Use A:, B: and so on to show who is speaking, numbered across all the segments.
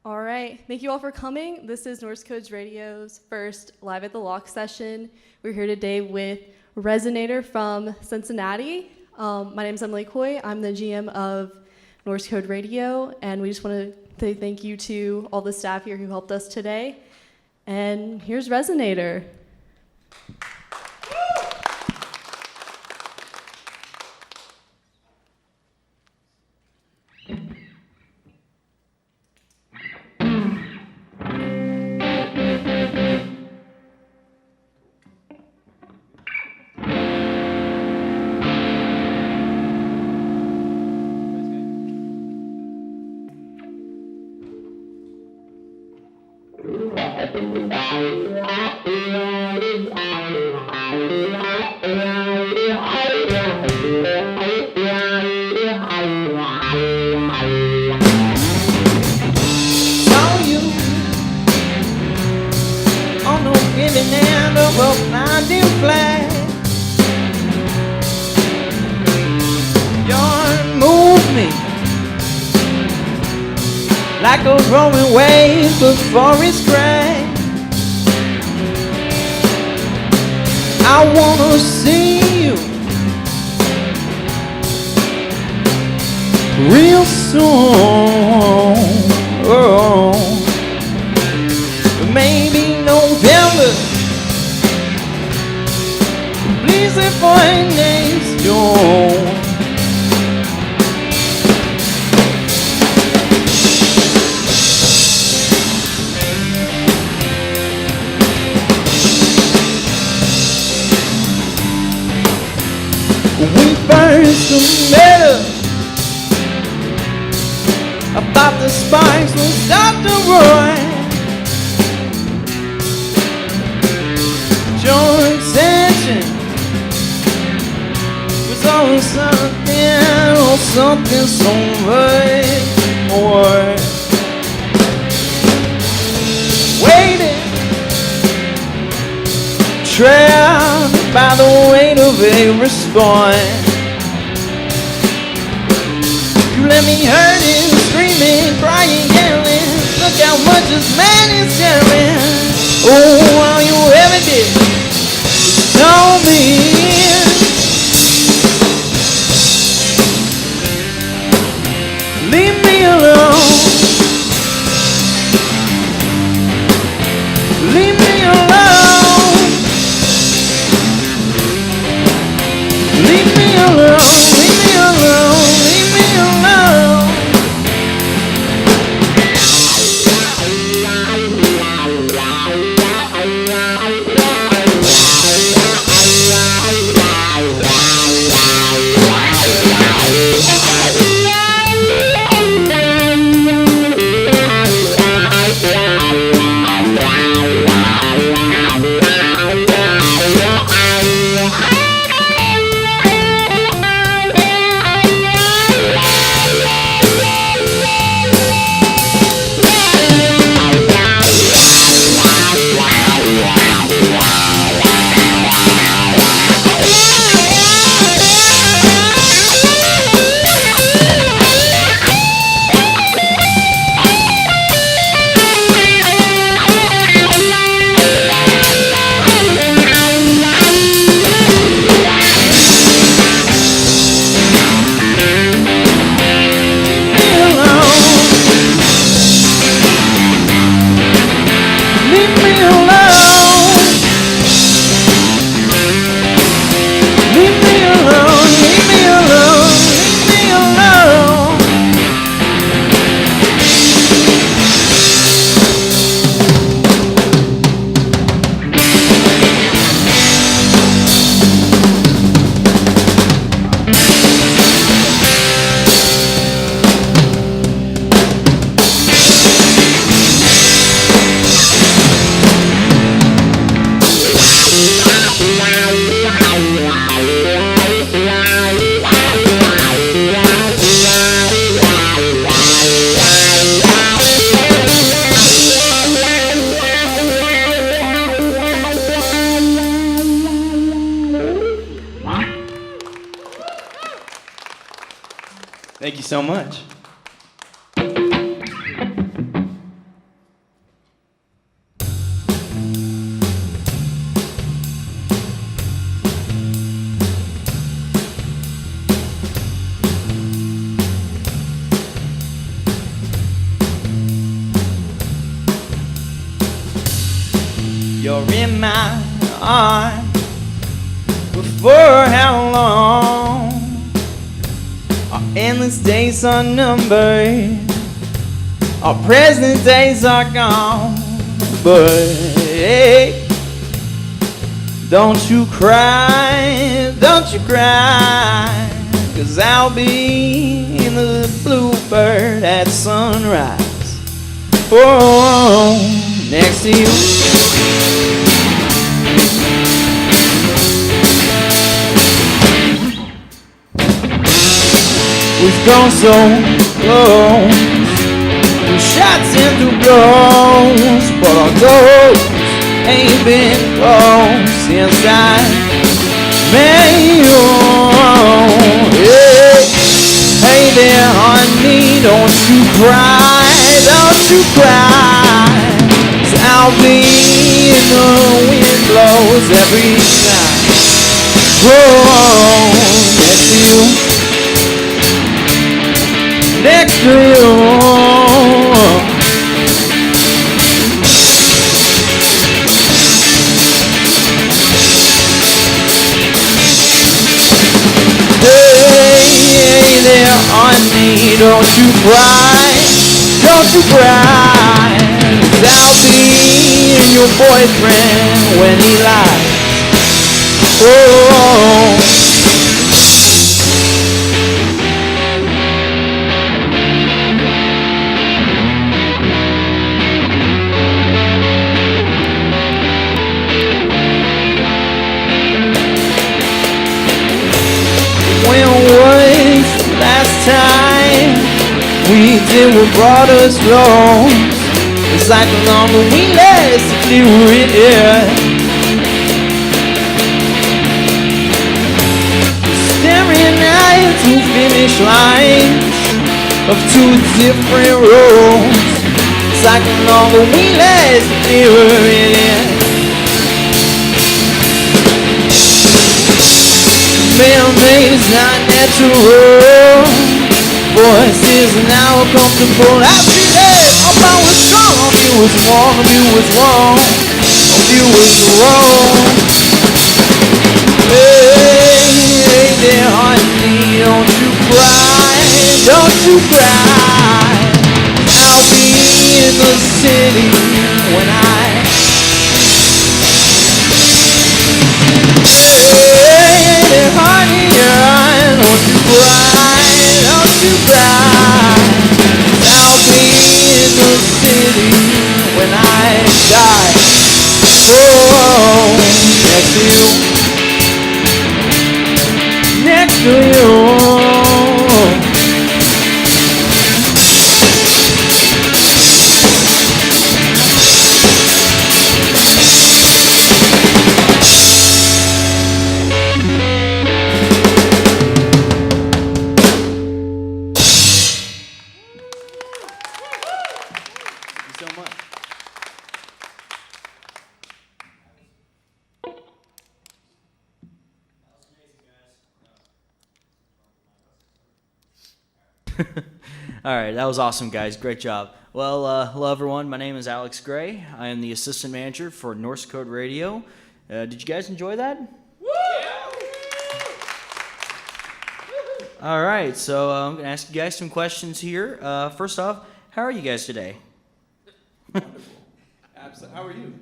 A: All right, thank you all for coming. This is Norse Code Radio's first Live at the Loch session. We're here today with Resonator from Cincinnati. My name is Emily Coy. I'm the GM of Norse Code Radio, and we just want to say thank you to all the staff here who helped us today. And here's Resonator.
B: Like a rolling wave before it's crash. I wanna see you real soon. Oh, maybe November. Please, if I next June. We first met about the sparks will stop the roar. Joint tension was always something so much more. Waiting, trapped by the weight of a response. You let me hurting, screaming, crying, yelling. Look how much this man is telling. Oh, all you ever did was tell me. Leave me alone. Leave me alone. Leave me alone. Leave me alone. Leave me alone.
C: Thank you so much. You're in my arms, but for how long? Our endless days are numbered, our present days are gone. But hey, don't you cry, 'cause I'll be in the bluebird at sunrise. Oh, next to you. We've gone so close, through shots and through blows, but our goals ain't been close since I met you. Yeah. Hey there, honey, don't you cry, 'cause I'll be in the wind blows every time. Whoa, next to you. Next to you. Hey there, honey, don't you cry, 'cause I'll be your boyfriend when he lies. Oh. When was the last time we did what brought us close? It's like the longer we last, the clearer it is. Staring at two finish lines of two different roads. It's like the longer we last, the clearer it is. Man-made is not natural. Voices are now comfortable. I feel it. If I was strong, if you was wrong, if you was wrong, if you was wrong. Hey there, honey, don't you cry, I'll be in the city when I. Honey, don't you cry, I'll be in the city when I die. Oh, next to you.
D: All right, that was awesome, guys. Great job. Well, hello, everyone. My name is Alex Gray. I am the assistant manager for Norse Code Radio. Did you guys enjoy that? All right, so I'm going to ask you guys some questions here. First off, how are you guys today?
C: Wonderful. Absolutely. How are you?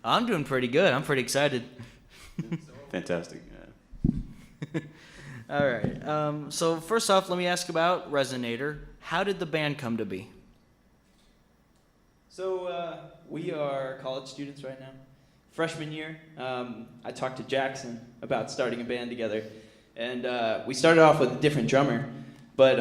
D: I'm doing pretty good. I'm pretty excited.
C: Fantastic.
D: All right. So first off, let me ask about Resonator. How did the band come to be?
C: So we are college students right now. Freshman year, I talked to Jackson about starting a band together. And we started off with a different drummer. But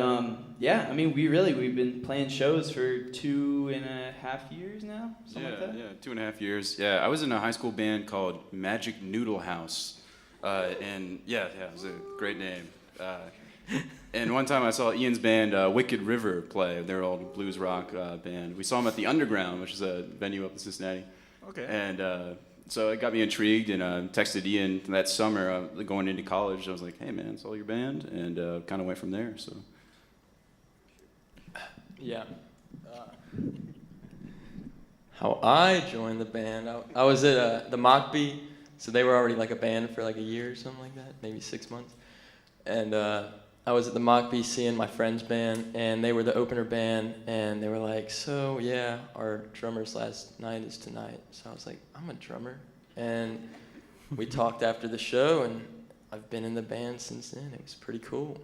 C: yeah, I mean, we've been playing shows for 2.5 years now, something like that.
E: Yeah, 2.5 years. Yeah, I was in a high school band called Magic Noodle House. And yeah, it was a great name. And one time I saw Ian's band, Wicked River, play. They're old blues rock band. We saw them at the Underground, which is a venue up in Cincinnati.
D: Okay.
E: And so it got me intrigued, and texted Ian that summer going into college. I was like, hey, man, saw your band, and kind of went from there. So.
F: Yeah. How I joined the band, I was at the Mockbee, so they were already like a band for like a year or something like that, maybe 6 months. And I was at the Mockbee seeing my friend's band, and they were the opener band, and they were like, so yeah, our drummer's last night is tonight. So I was like, I'm a drummer. And we talked after the show, and I've been in the band since then. It was pretty cool.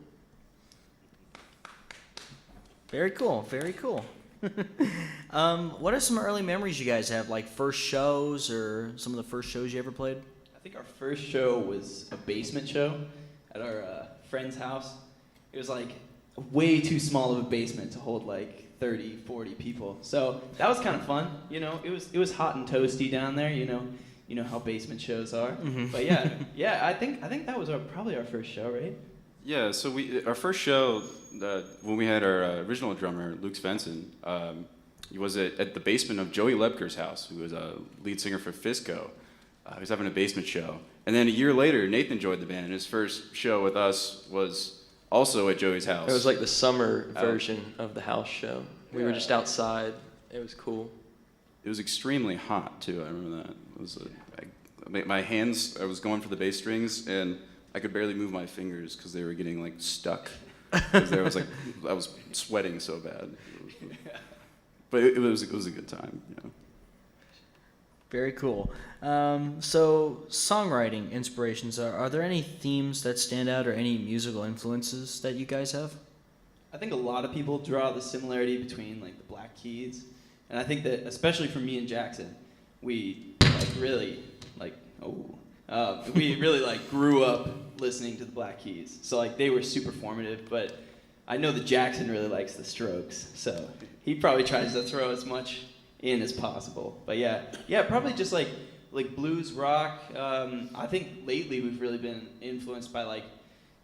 D: Very cool, very cool. What are some early memories you guys have, like first shows or some of the first shows you ever played?
C: I think our first show was a basement show at our friend's house. It was like way too small of a basement to hold like 30, 40 people. So that was kind of fun. You know, it was hot and toasty down there. You know how basement shows are.
D: Mm-hmm.
C: But yeah, I think that was probably our first show, right?
E: Yeah, so our first show, when we had our original drummer, Luke Svensson, he was at the basement of Joey Lebker's house, who was a lead singer for Fisco. He was having a basement show. And then a year later, Nathan joined the band, and his first show with us was also at Joey's house.
F: It was like the summer version of the house show. We were
C: Yeah.
F: just outside. It was cool.
E: It was extremely hot, too. I remember that. It was my hands, I was going for the bass strings, and I could barely move my fingers because they were getting like stuck. Because I was sweating so bad. But it was a good time. You know.
D: Very cool. So songwriting inspirations, are there any themes that stand out or any musical influences that you guys have?
C: I think a lot of people draw the similarity between like the Black Keys, and I think that especially for me and Jackson, we really grew up listening to the Black Keys. So like they were super formative, but I know that Jackson really likes the Strokes, so he probably tries to throw as much in as possible. But yeah, probably just like blues rock. I think lately we've really been influenced by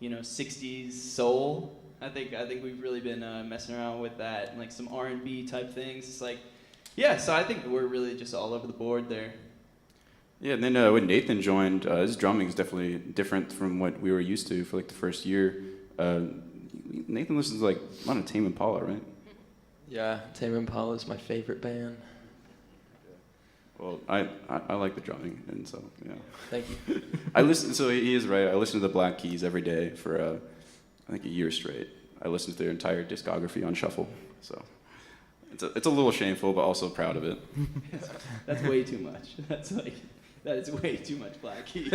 C: 60s soul. I think we've really been messing around with that and like some R&B type things. It's like, yeah, so I think we're really just all over the board there.
E: Yeah, and then when Nathan joined, his drumming is definitely different from what we were used to for like the first year. Nathan listens to like a lot of Tame Impala, right?
F: Yeah, Tame Impala is my favorite band.
E: Well, I like the drumming, and so yeah.
F: Thank you.
E: So he is right. I listen to the Black Keys every day for I think a year straight. I listened to their entire discography on shuffle. So it's a little shameful, but also proud of it.
C: That's way too much. That is way too much Black Keys.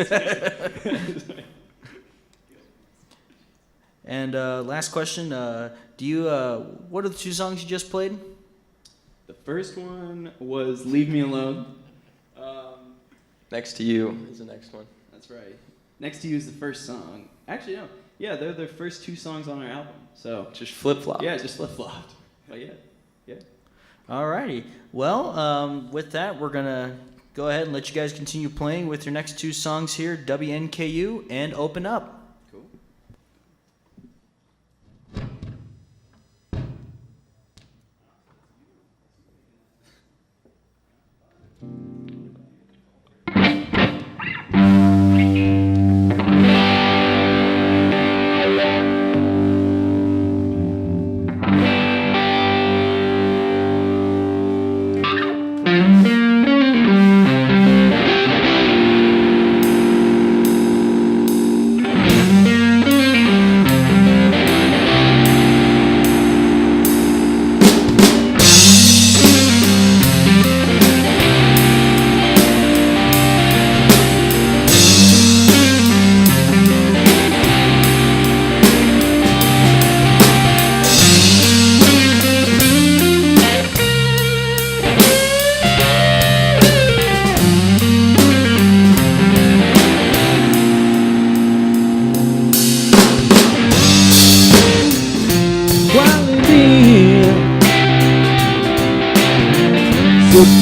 D: And last question, what are the two songs you just played?
C: The first one was Leave Me Alone.
F: Next to You is the next one.
C: That's right. Next to You is the first song. Actually, no. Yeah, they're the first two songs on our album. So
F: Just flip-flop.
C: yeah, just flip-flopped. But yeah.
D: Alrighty. Well, with that, we're going to go ahead and let you guys continue playing with your next two songs here, WNKU and Open Up.
C: Cool.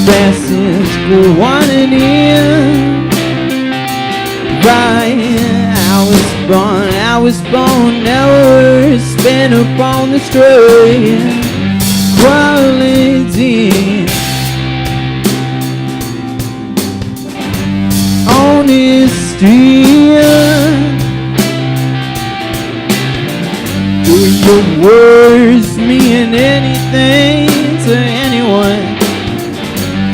B: Blessings go on and in. Right, I was born, never upon the stray quality honesty. Do your words mean anything to anyone?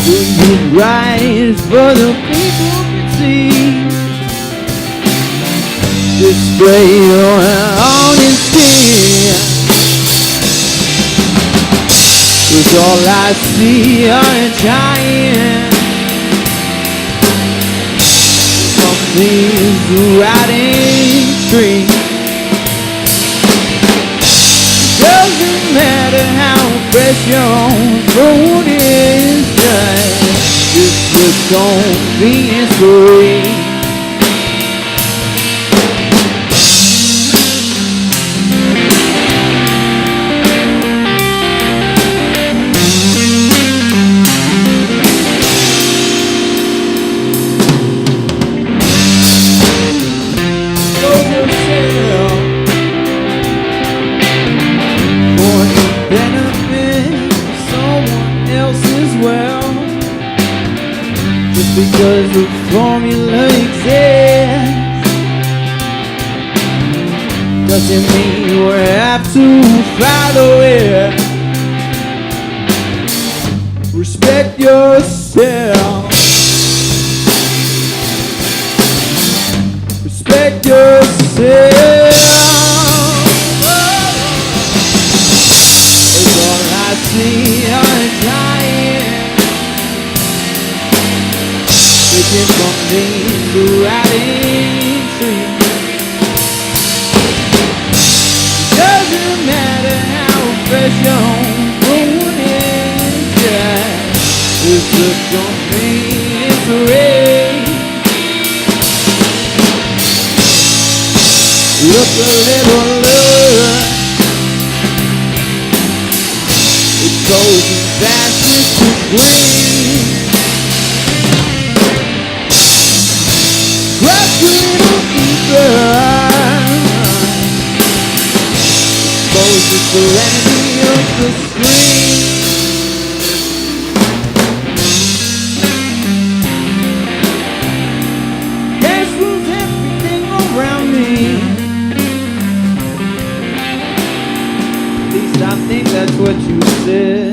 B: Do you write for the people to see? Display your honesty. 'Cause all I see are giants from these rotting trees. Doesn't matter how fresh your food is, just the convenience free. Because the formula exists doesn't mean we have to follow it. Respect yourself. Respect yourself. It's all I see are giants reaching from these rotting trees. Doesn't matter how fresh your food is, it's a convenience rate. Look a little love, it goes as fast as the green. Crush a little deeper, expose the serenity of the screen. Gas rules everything around me. At least I think that's what you said.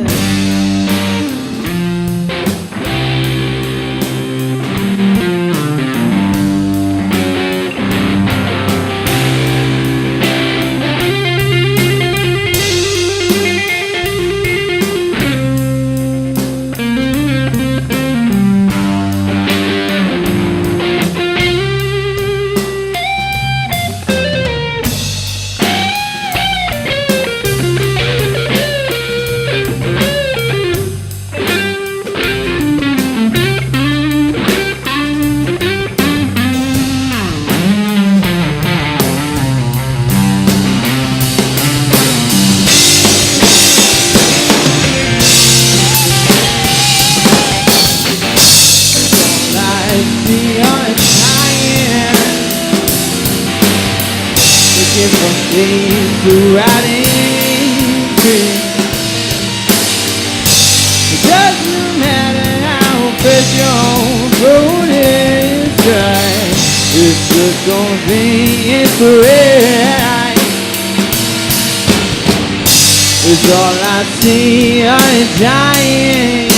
B: It's all I see are giants.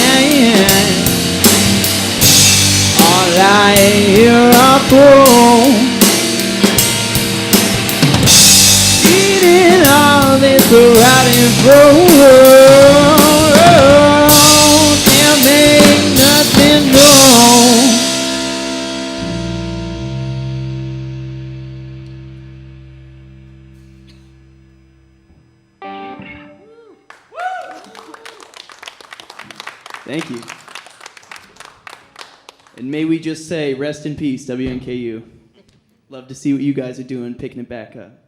B: All I hear are bones. Eating all this rotting food. Can't make nothing known.
C: Thank you. And may we just say, rest in peace, WNKU. Love to see what you guys are doing, picking it back up.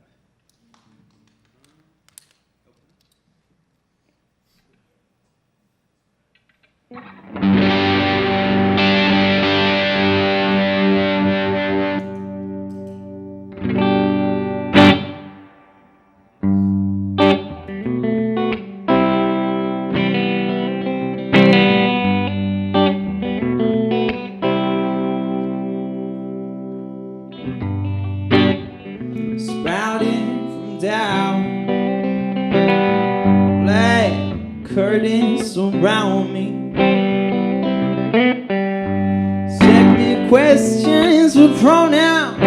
B: out. Black curtains surround me. Second questions with pronouns.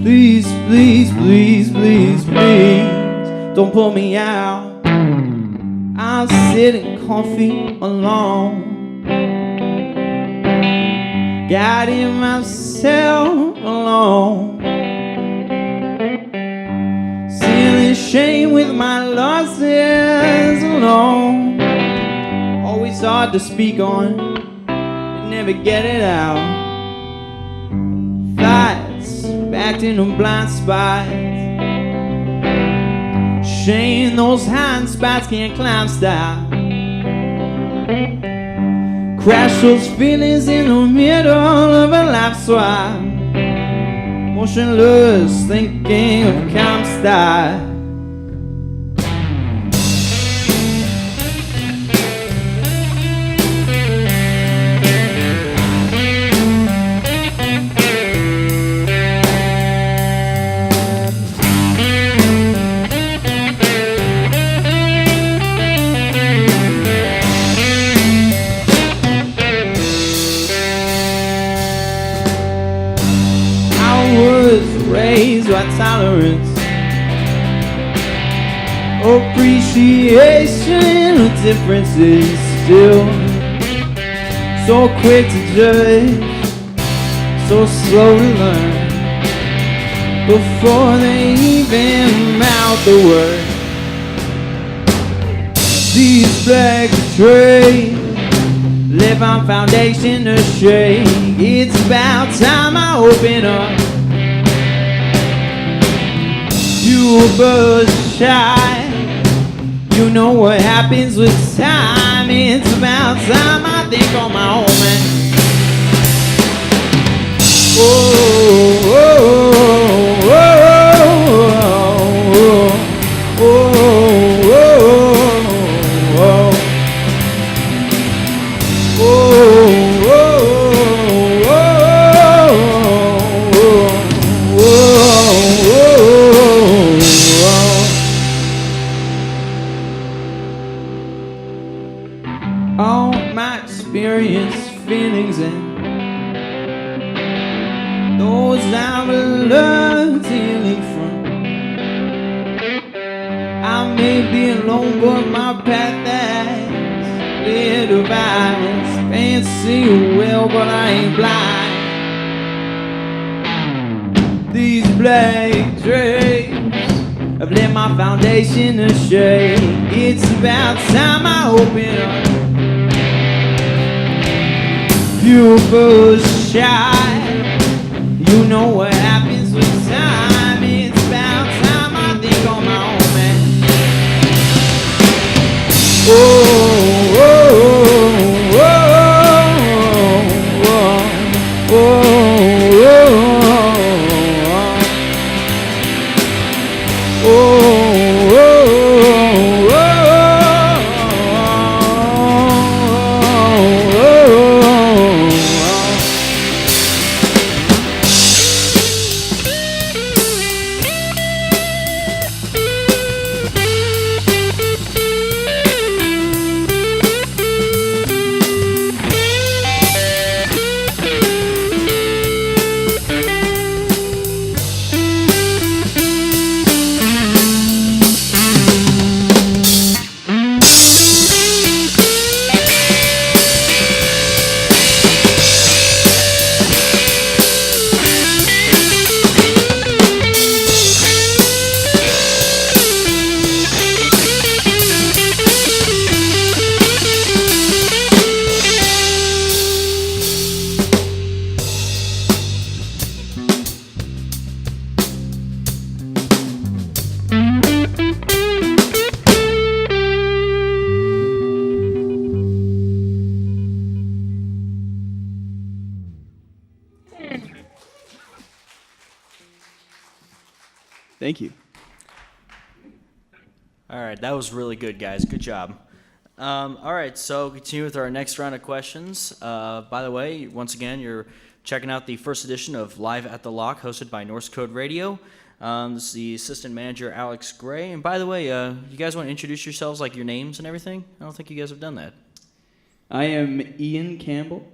B: Please, please, please, please, please, don't pull me out. I'm sitting comfy alone, guiding myself alone, sealing shame with my losses alone. Always hard to speak on, but never get it out. Thoughts backed into blind spots. Shame those hand spots can't climb style. Crash those feelings in the middle of a life swap. Motionless thinking of calm style. Raised by tolerance, appreciation of differences. Still so quick to judge, so slow to learn before they even mouth the word. These black trays live on foundation to shake. It's about time I open up. You were shy. You know what happens with time. It's about time I think on my own, man. Oh, oh, oh, oh, oh, oh, oh, oh, all my experience, feelings, and those I've learned healing from. I may be alone, but my path has clear divides. Can't see well, but I ain't blind. These black drapes have let my foundation to shake. It's about time I open up. You were shy. You know what happens with time. It's about time I think on my own, man. Oh, oh, oh, oh, oh, oh, oh, oh,
C: Thank you.
D: All right, that was really good, guys. Good job. All right, so continue with our next round of questions. By the way, once again, you're checking out the first edition of Live at the Loch, hosted by Norse Code Radio. This is the assistant manager, Alex Gray. And by the way, you guys want to introduce yourselves, like your names and everything? I don't think you guys have done that.
C: I am Ian Campbell.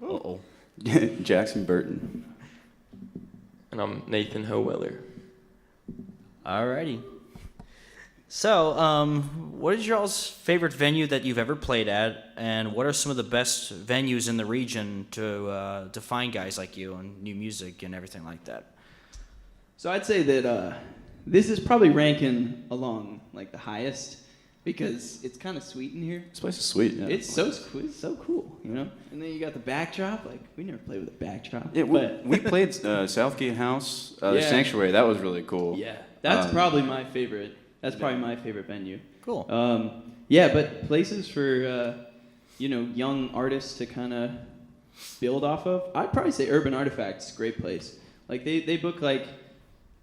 D: Uh-oh.
E: Jackson Burton.
F: And I'm Nathan Howeller.
D: Alrighty. So, what is y'all's favorite venue that you've ever played at, and what are some of the best venues in the region to find guys like you and new music and everything like that?
C: So I'd say that this is probably ranking along like the highest because it's kind of sweet in here.
E: This place is sweet. Yeah.
C: It's so cool, you know. And then you got the backdrop. Like we never played with a backdrop.
E: Yeah,
C: but
E: we played Southgate House, the
C: Yeah.
E: Sanctuary. That was really cool.
C: yeah, that's probably my favorite. That's probably my favorite venue.
D: Cool.
C: Yeah, but places for young artists to kind of build off of. I'd probably say Urban Artifact's a great place. Like they book like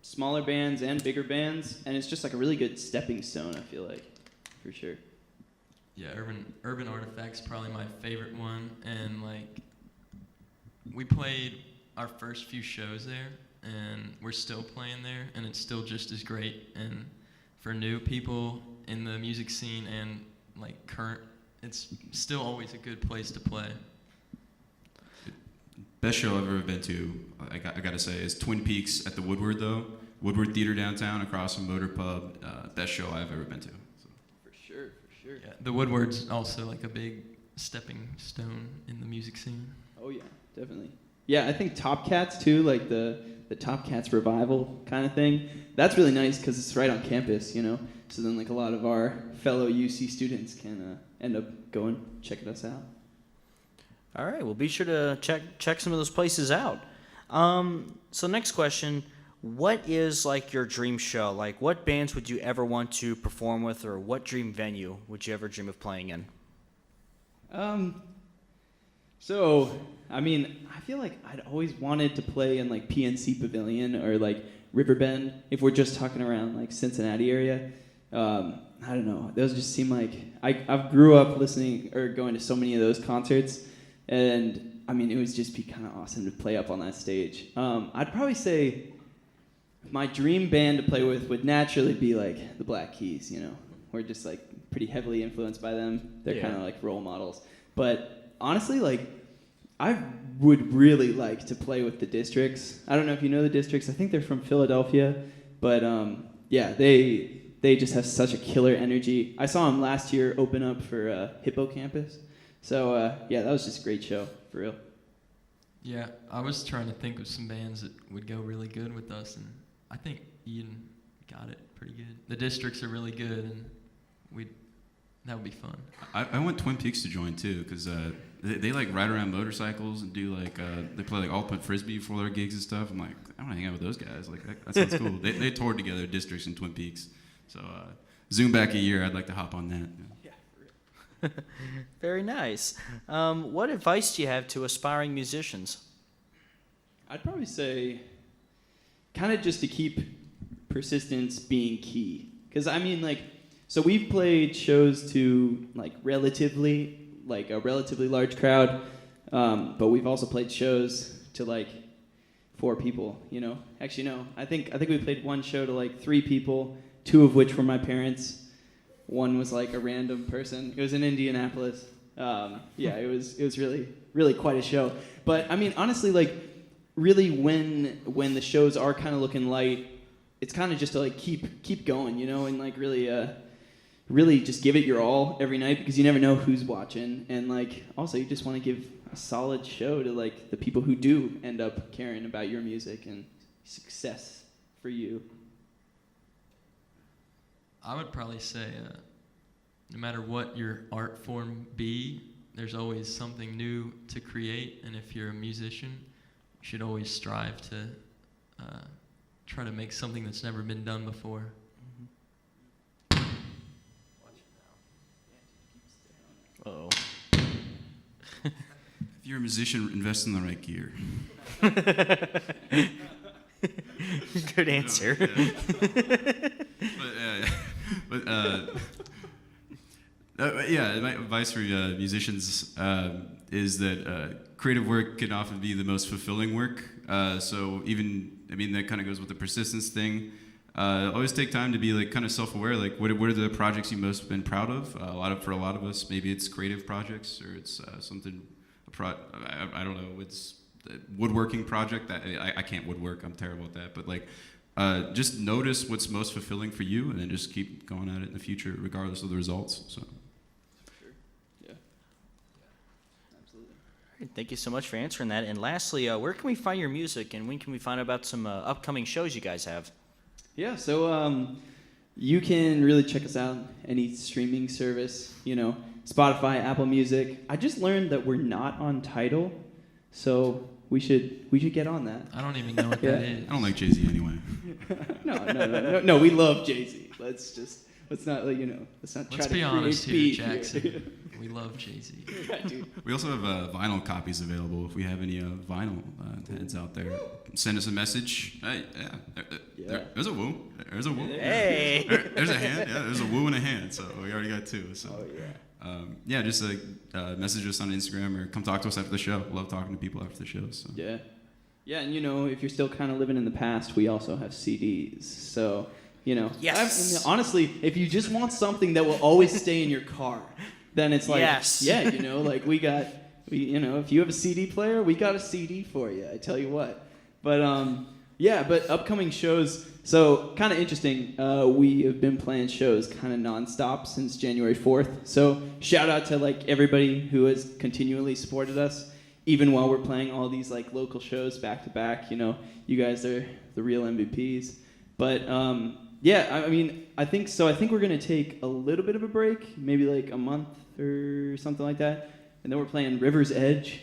C: smaller bands and bigger bands, and it's just like a really good stepping stone. I feel like, for sure.
G: Yeah, Urban Artifact's probably my favorite one, and like we played our first few shows there, and we're still playing there, and it's still just as great. And for new people in the music scene and like current, it's still always a good place to play.
H: Best show I've ever been to, I gotta say, is Twin Peaks at the Woodward, though. Woodward Theater downtown, across from Motor Pub. Best show I've ever been to. So.
C: For sure.
G: Yeah, the Woodward's also like a big stepping stone in the music scene.
C: Oh yeah, definitely. Yeah, I think Top Cats too, like the Top Cats revival kind of thing. That's really nice because it's right on campus, you know. So then like a lot of our fellow UC students can end up going checking us out.
D: All right. Well, be sure to check some of those places out. So next question. What is like your dream show? Like what bands would you ever want to perform with, or what dream venue would you ever dream of playing in?
C: So, I mean, I feel like I'd always wanted to play in like PNC Pavilion or like Riverbend if we're just talking around like Cincinnati area. I don't know. Those just seem like I've grew up listening or going to so many of those concerts, and I mean it would just be kind of awesome to play up on that stage. I'd probably say my dream band to play with would naturally be like the Black Keys. You know, we're just like pretty heavily influenced by them. They're kind of like role models. But honestly, like I would really like to play with the Districts. I don't know if you know the Districts. I think they're from Philadelphia, but yeah, they just have such a killer energy. I saw them last year open up for Hippocampus. So yeah, that was just a great show, for real.
G: Yeah, I was trying to think of some bands that would go really good with us, and I think Ian got it pretty good. The Districts are really good, and that would be fun.
H: I want Twin Peaks to join too, because they like ride around motorcycles and do like they play like all-putt frisbee before their gigs and stuff. I'm like, I want to hang out with those guys. Like that sounds cool. They toured together, Districts and Twin Peaks. So zoom back a year, I'd like to hop on that.
C: Yeah, for real.
D: Very nice. What advice do you have to aspiring musicians?
C: I'd probably say kind of just to keep persistence being key. Because, I mean, like, so we've played shows to, like, a relatively large crowd, but we've also played shows to, like, 4 people, you know? Actually, no. I think we played one show to, like, 3 people, 2 of which were my parents. One was, like, a random person. It was in Indianapolis. Yeah, it was really, really quite a show. But, I mean, honestly, like, really when the shows are kind of looking light, it's kind of just to, like, keep going, you know, and, like, really just give it your all every night, because you never know who's watching. And, like, also you just want to give a solid show to, like, the people who do end up caring about your music and success for you.
G: I would probably say no matter what your art form be, there's always something new to create, and if you're a musician, you should always strive to try to make something that's never been done before.
D: Uh-oh.
H: If you're a musician, invest in the right gear.
D: Good answer.
H: Yeah, my advice for musicians is that creative work can often be the most fulfilling work. So even, I mean, that kind of goes with the persistence thing. Always take time to be like kind of self-aware. Like, what are the projects you most been proud of? For a lot of us, maybe it's creative projects, or it's something. I don't know. It's a woodworking project that I can't woodwork. I'm terrible at that. But like, just notice what's most fulfilling for you, and then just keep going at it in the future, regardless of the results. So.
D: Thank you so much for answering that. And lastly, where can we find your music, and when can we find out about some upcoming shows you guys have?
C: Yeah, so you can really check us out any streaming service, Spotify, Apple Music. I just learned that we're not on Tidal, so we should get on that.
G: I don't even know what that is.
H: I don't like Jay-Z anyway.
C: No, we love Jay-Z. Let's not try
G: Let's
C: to
G: be
C: create
G: honest here,
C: beef
G: Jackson. We love Jay-Z.
C: Yeah, dude.
H: We also have vinyl copies available. If we have any vinyl heads out there, send us a message. Hey, there's a woo. There's a woo.
D: Hey.
H: There's a hand. Yeah, there's a woo and a hand. So we already got two. So.
C: Oh
H: yeah. Just message us on Instagram or come talk to us after the show. Love talking to people after the show. So.
C: Yeah. Yeah, and if you're still kind of living in the past, we also have CDs. So,
D: Yes.
C: Honestly, if you just want something that will always stay in your car, then it's like,
D: yes.
C: Yeah, like if you have a CD player, we got a CD for you. I tell you what. But but upcoming shows. So kind of interesting. We have been playing shows kind of nonstop since January 4th. So shout out to like everybody who has continually supported us, even while we're playing all these like local shows back to back. You guys are the real MVPs. But I think so. I think we're gonna take a little bit of a break, maybe like a month or something like that, and then we're playing River's Edge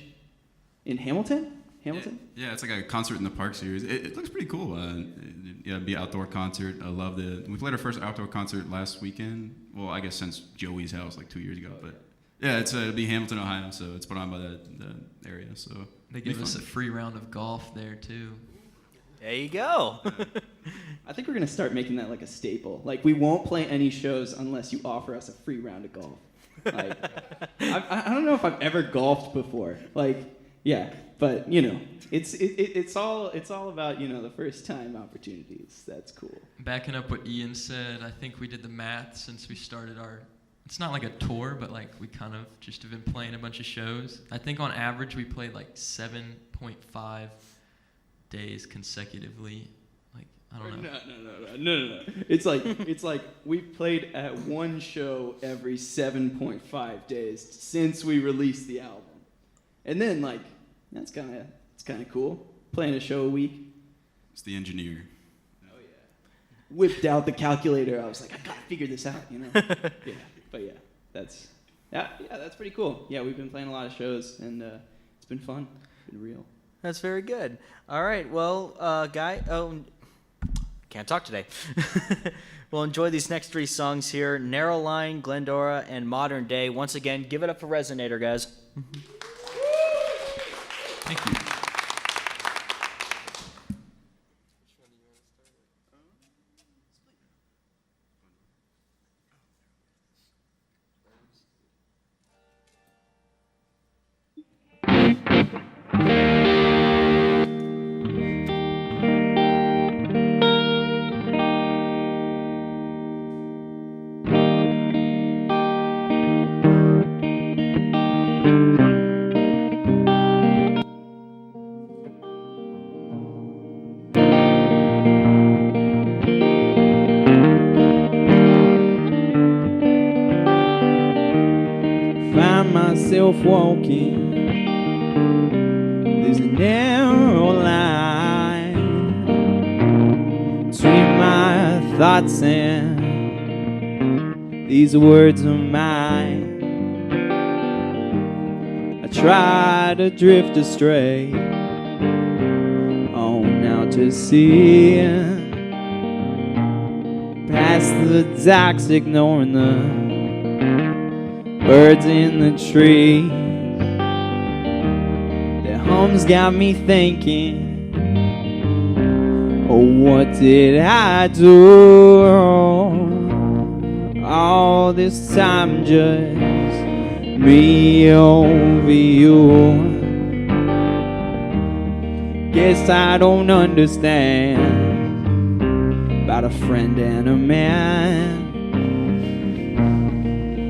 C: in Hamilton.
H: Yeah, it's like a concert in the park series. It looks pretty cool. It'd be an outdoor concert. I love we played our first outdoor concert last weekend. Well, I guess since Joey's house like 2 years ago. But yeah, it'll be Hamilton, Ohio. So it's put on by the area. So
G: they give us a free round of golf there too.
D: There you go.
C: I think we're gonna start making that like a staple. Like we won't play any shows unless you offer us a free round of golf. Like I don't know if I've ever golfed before. Like yeah, but it's all about the first time opportunities. That's cool.
G: Backing up what Ian said, I think we did the math since we started it's not like a tour, but like we kind of just have been playing a bunch of shows. I think on average we played like 7.5 days consecutively. Like I don't know.
C: No. It's like we've played at one show every 7.5 days since we released the album, and then like it's kind of cool playing a show a week.
H: It's the engineer.
C: Oh yeah. Whipped out the calculator. I was like, I gotta figure this out. Yeah. But yeah, that's pretty cool. Yeah, we've been playing a lot of shows, and it's been fun. It's been real.
D: That's very good. All right. Well, can't talk today. We'll enjoy these next three songs here: Narrow Line, Glendora, and Modern Day. Once again, give it up for Resonator, guys.
G: Thank you.
B: Walking, there's a narrow line between my thoughts and these words of mine. I try to drift astray, on out to sea, past the docks, ignoring the birds in the trees. The hum's got me thinking, oh, what did I do all this time? Just me over you. Guess I don't understand about a friend and a man.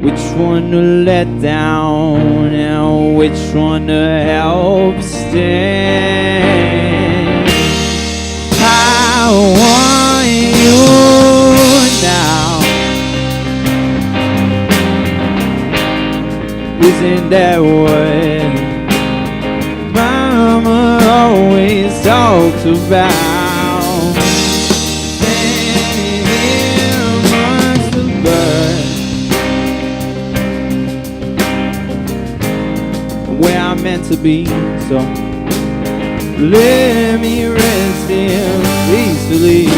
B: Which one to let down and which one to help stand? I want you now. Isn't that what Mama always talks about? Standing here amongst the birds, where I'm meant to be, so let me rest here peacefully.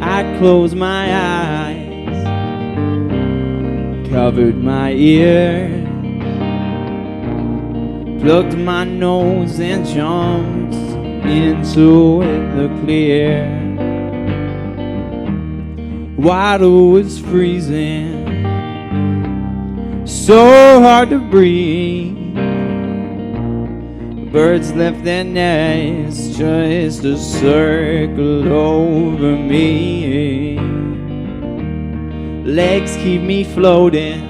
B: I closed my eyes, covered my ears, plugged my nose and jumped into the clear. Water was freezing, so hard to breathe. Birds left their nests just to circle over me. Legs keep me floating,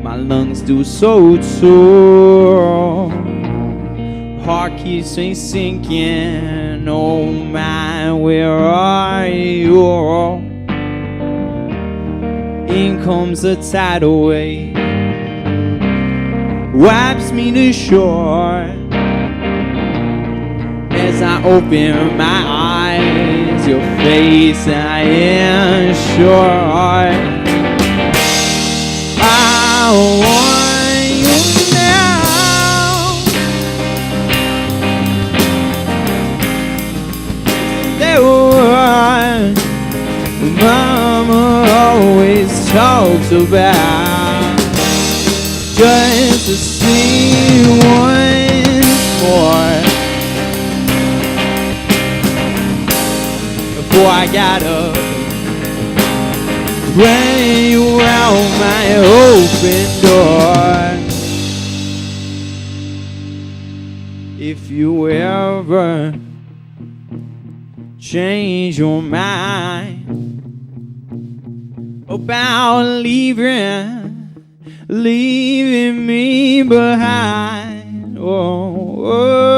B: my lungs do so too. Heart keeps me sinking, oh man, where are you? In comes a tidal wave, wipes me to shore. As I open my eyes, your face I am sure. I want you now. There was Mama always talks about, just to see once more before I got up, ran you out my open door. If you ever change your mind about leaving me behind, oh,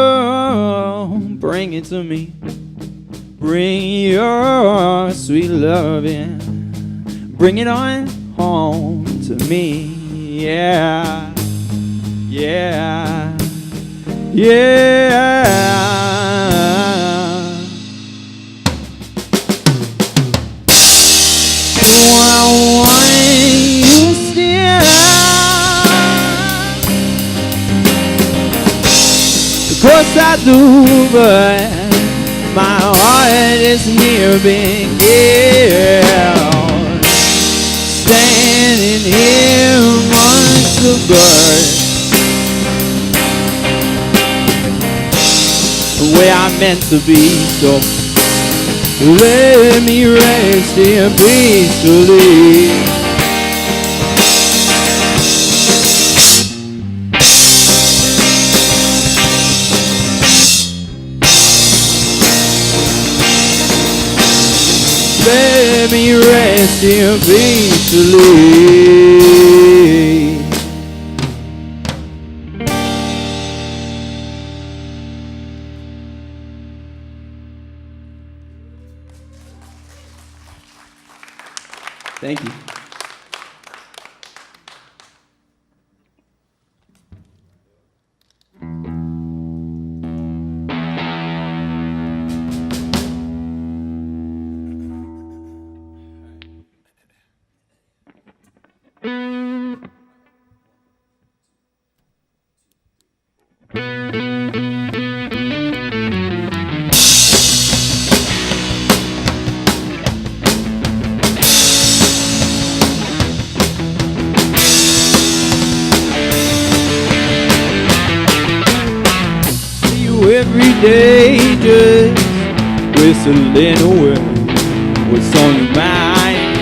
B: bring it to me. Bring your sweet loving, bring it on home to me. Yeah, yeah, yeah. I want you still. Of course I do, but my heart is near being killed. Standing here amongst the birds, where I'm meant to be, so let me rest here peacefully. Let me rest here peacefully. Thank you. every day, just whistling away. What's on your mind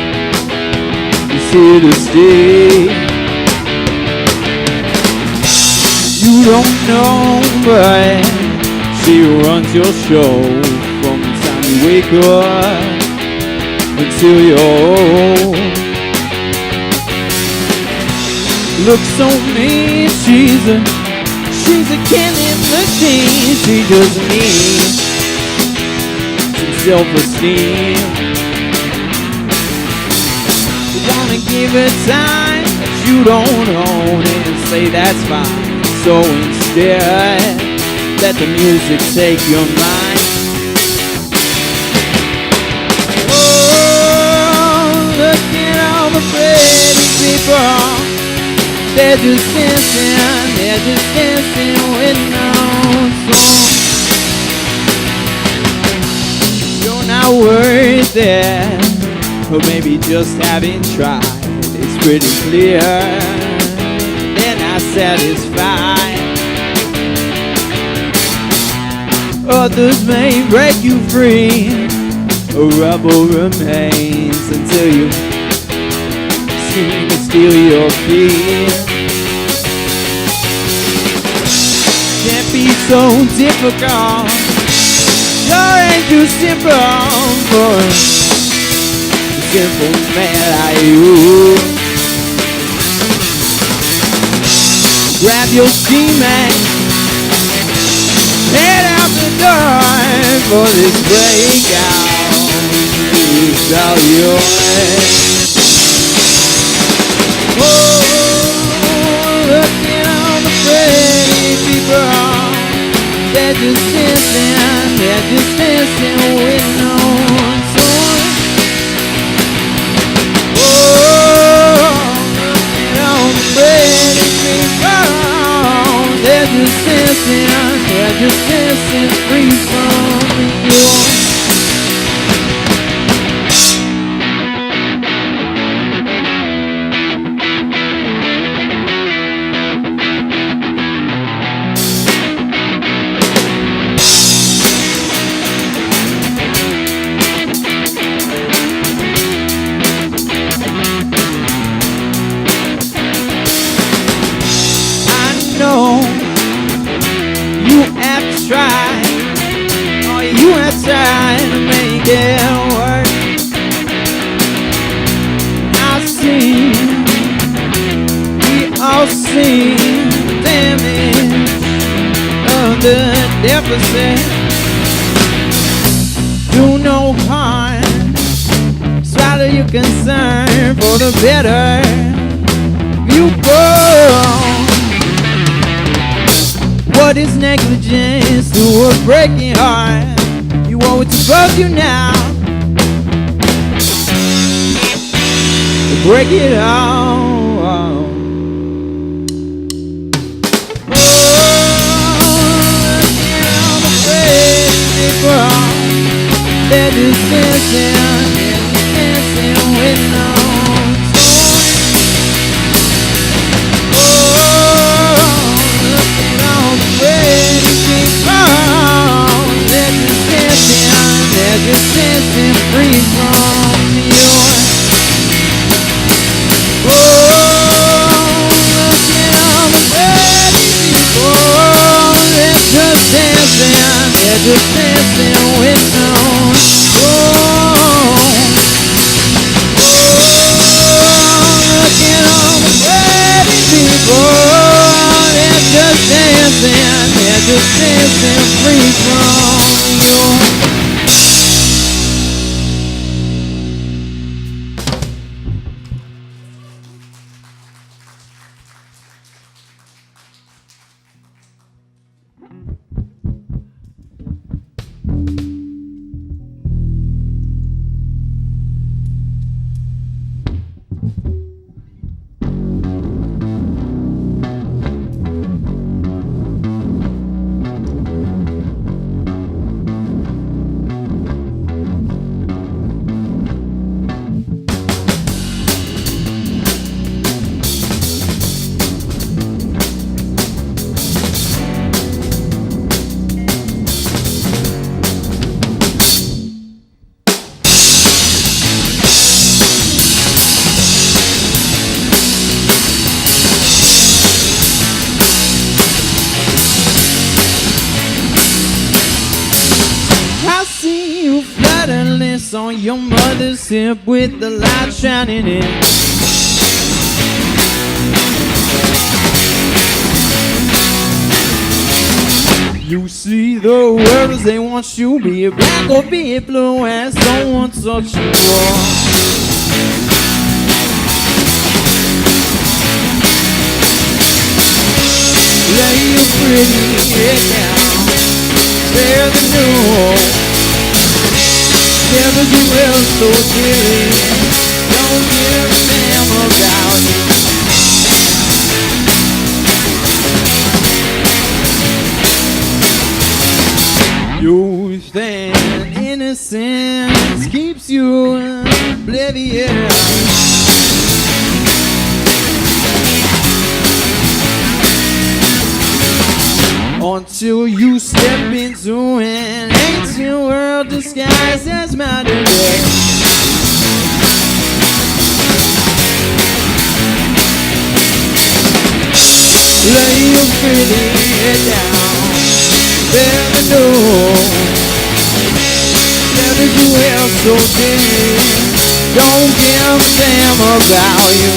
B: is here to stay. You don't know, but she runs your show from the time you wake up until you're old. Looks on me, she's a candy machine. She just needs some self-esteem. You wanna give her time, but you don't own it, and say that's fine. So instead, let the music take your mind. Oh, look at all the pretty people. They're just dancing with no song. You're not worth it, or maybe just haven't tried. It's pretty clear they're not satisfied. Others may break you free, a rubble remains until you seem to steal your feet. Can't be so difficult, sure ain't too simple for a simple man like you. Grab your ski man, head out the door for this breakout. It's all yours. Oh, look at all the pretty people. They're just dancing with no song. Oh, look at all the pretty people. They're just dancing free from you. Trying to make it work. I see, we all see the damage of the deficit. Do no harm, swallow your concern for the better. You go. What is negligence to a breaking heart? You owe it to both you now to break it all. Oh, look at all the pretty people. They're just dancing with no song. Oh, look at all the pretty people. They're just dancing free from you. Oh, look at all the pretty people. They're just dancing with no song. Oh, look at all the pretty people. They're just dancing free from you. I see you flirtless on your mother's hip with the light shining in. You see the world as they want you, be it black or be it blue, and someone touch you wrong. Lay your pretty head down, spare the news. Never do well so dearly, don't give a damn about you. Youth and innocence keeps you oblivious. Until you step into an ancient world disguised as modern day. Lay your pretty head down, never know, never do well so dear. Don't give a damn about you.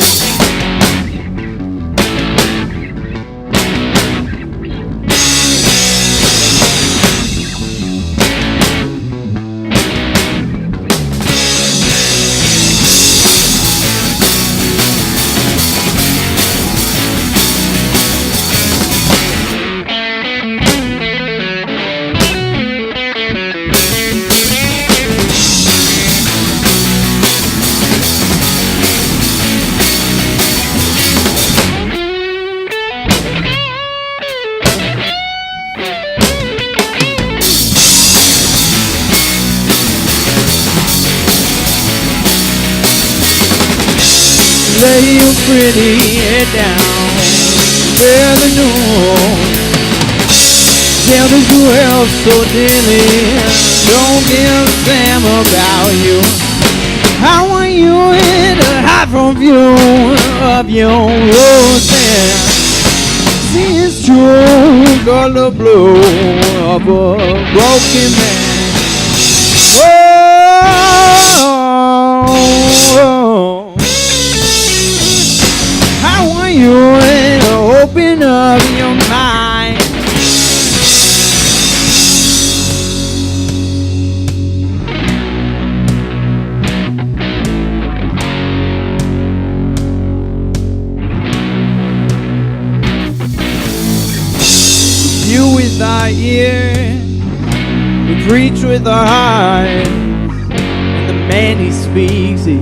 B: Lay your pretty head down, bear the news. Tell the world so dearly, don't give a damn about you. How are you in a high front view of your roses? See it's true, color blue of a broken man. Oh. You ain't open up your mind. You with our ears, we preach with our hearts, and the man he speaks, he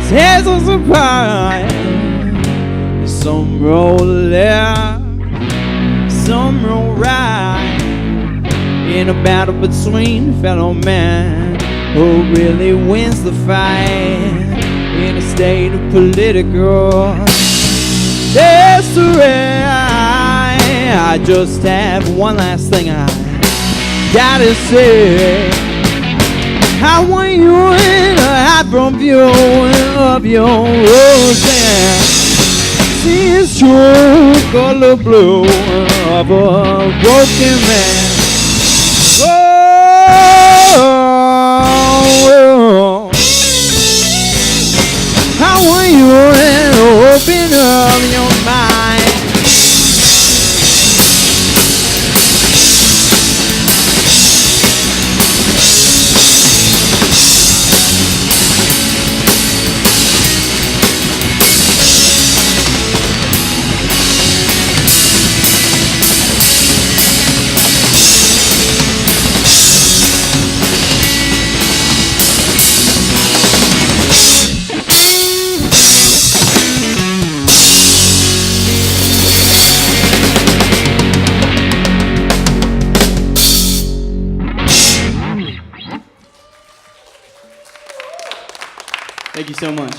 B: tears us apart. Some roll left, some roll right, in a battle between fellow men. Who really wins the fight in a state of political disarray? I just have one last thing I gotta say. How are you in a high front view of your roses? It's true, color blue of a broken man. Oh, how are you in open up your mind?
C: Thank you so much.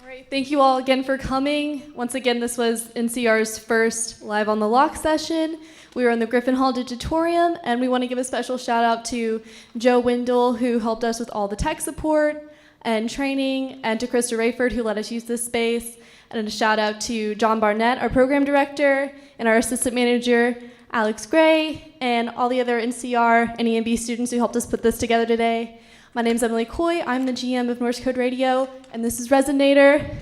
A: All right, thank you all again for coming. Once again, this was NCR's first Live on the Loch session. We were in the Griffin Hall Digitorium, and we want to give a special shout out to Joe Wendell, who helped us with all the tech support. and training, and to Krista Rayford, who let us use this space. And a shout out to John Barnett, our program director, and our assistant manager, Alex Gray, and all the other NCR and EMB students who helped us put this together today. My name is Emily Coy. I'm the GM of Norse Code Radio, and this is Resonator.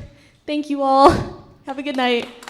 A: Thank you all. Have a good night.